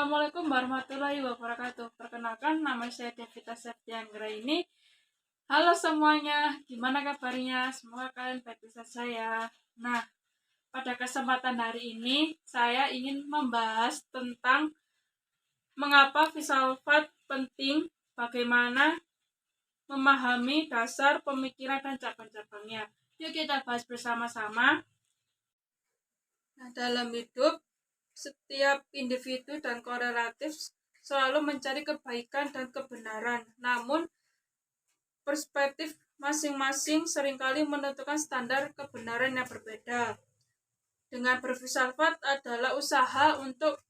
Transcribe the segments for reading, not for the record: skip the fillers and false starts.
Assalamualaikum warahmatullahi wabarakatuh. Perkenalkan, nama saya Devita Septianggraini. Halo semuanya, gimana kabarnya? Semoga kalian baik-baik saja ya. Nah, pada kesempatan hari ini, saya ingin membahas tentang mengapa filsafat penting, bagaimana memahami dasar pemikiran dan cabang-cabangnya. Yuk kita bahas bersama-sama. Nah, dalam hidup, setiap individu dan korelatif selalu mencari kebaikan dan kebenaran. Namun, perspektif masing-masing seringkali menentukan standar kebenaran yang berbeda. Dengan berfilsafat adalah usaha untuk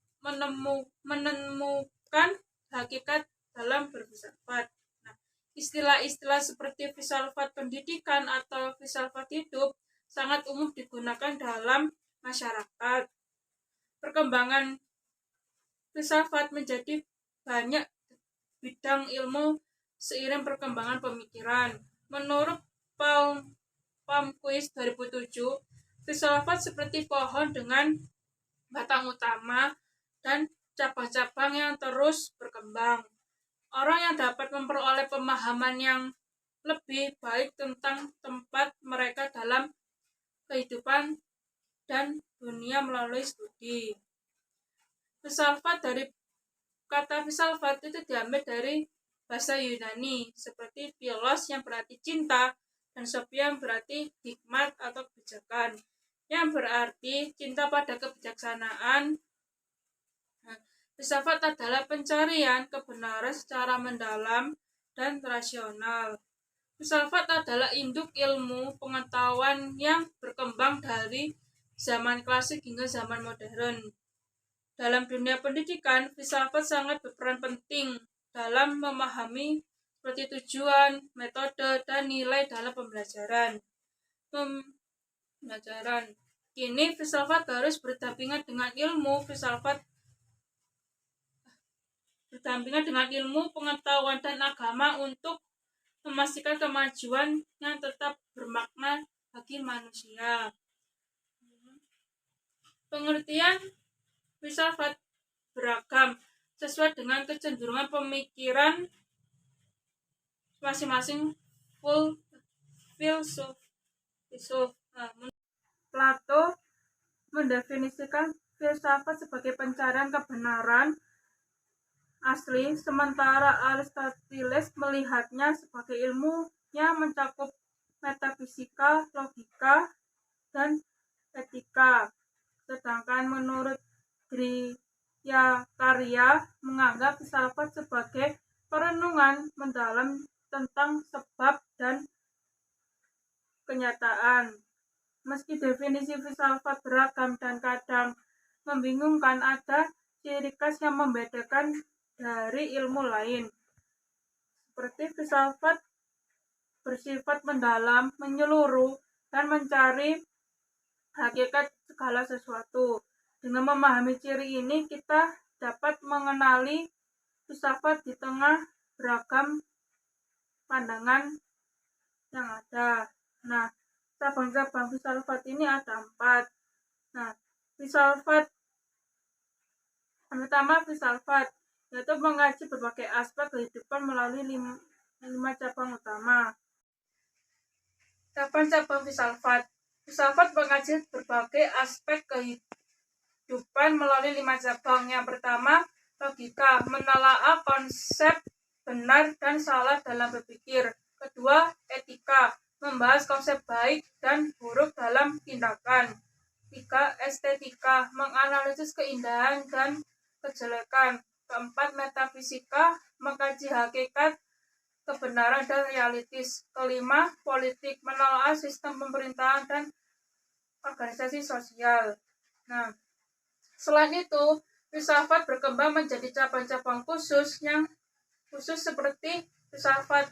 menemukan hakikat dalam berfilsafat. Nah, istilah-istilah seperti filsafat pendidikan atau filsafat hidup sangat umum digunakan dalam masyarakat. Perkembangan filsafat menjadi banyak bidang ilmu seiring perkembangan pemikiran. Menurut Palmquist 2007, filsafat seperti pohon dengan batang utama dan cabang-cabang yang terus berkembang. Orang yang dapat memperoleh pemahaman yang lebih baik tentang tempat mereka dalam kehidupan dan dunia melalui studi. Filsafat dari kata filsafat itu diambil dari bahasa Yunani seperti philos yang berarti cinta dan sophia yang berarti hikmat atau kebijakan yang berarti cinta pada kebijaksanaan. Nah, filsafat adalah pencarian kebenaran secara mendalam dan rasional. Filsafat adalah induk ilmu pengetahuan yang berkembang dari zaman klasik hingga zaman modern. Dalam dunia pendidikan, filsafat sangat berperan penting dalam memahami seperti tujuan, metode, dan nilai dalam pembelajaran. Kini filsafat harus berdampingan dengan ilmu pengetahuan dan agama untuk memastikan kemajuan yang tetap bermakna bagi manusia. Pengertian filsafat beragam sesuai dengan kecenderungan pemikiran masing-masing filsuf. Plato mendefinisikan filsafat sebagai pencarian kebenaran asli, sementara Aristoteles melihatnya sebagai ilmu yang mencakup metafisika, logika, dan etika. Sedangkan menurut Karya menganggap filsafat sebagai perenungan mendalam tentang sebab dan kenyataan. Meski definisi filsafat beragam dan kadang membingungkan, ada ciri khas yang membedakan dari ilmu lain. Seperti filsafat bersifat mendalam, menyeluruh, dan mencari hakikat segala sesuatu. Dengan memahami ciri ini, kita dapat mengenali filsafat di tengah beragam pandangan yang ada. Nah, cabang-cabang filsafat ini ada 4. Nah, pertama filsafat, yaitu mengkaji berbagai aspek kehidupan melalui 5 cabang utama. Cabang-cabang filsafat. Filsafat mengkaji berbagai aspek kehidupan melalui 5 cabang. Yang pertama, logika, menelaah konsep benar dan salah dalam berpikir. Kedua, etika, membahas konsep baik dan buruk dalam tindakan. 3, estetika, menganalisis keindahan dan kejelekan. Keempat, metafisika, mengkaji hakikat, kebenaran dan realitis. Kelima, politik, menelaah sistem pemerintahan dan organisasi sosial. Nah, selain itu, filsafat berkembang menjadi cabang-cabang khusus seperti filsafat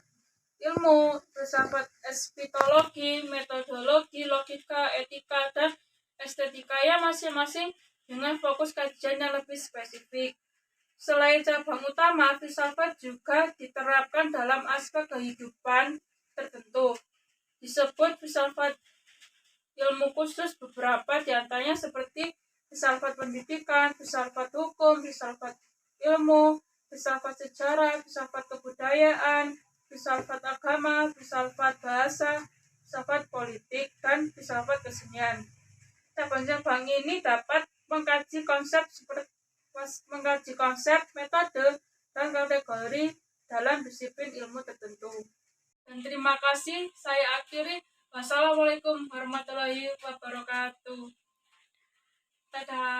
ilmu, filsafat epistologi, metodologi, logika, etika, dan estetika yang masing-masing dengan fokus kajian yang lebih spesifik. Selain cabang utama, filsafat juga diterapkan dalam aspek kehidupan tertentu. Disebut filsafat ilmu khusus, beberapa diantaranya seperti filsafat pendidikan, filsafat hukum, filsafat ilmu, filsafat sejarah, filsafat kebudayaan, filsafat agama, filsafat bahasa, filsafat politik, dan filsafat kesenian. Cabang-cabang ini dapat mengkaji konsep, metode, dan kategori dalam disiplin ilmu tertentu. Dan terima kasih, saya akhiri. Wassalamualaikum warahmatullahi wabarakatuh. Dadah.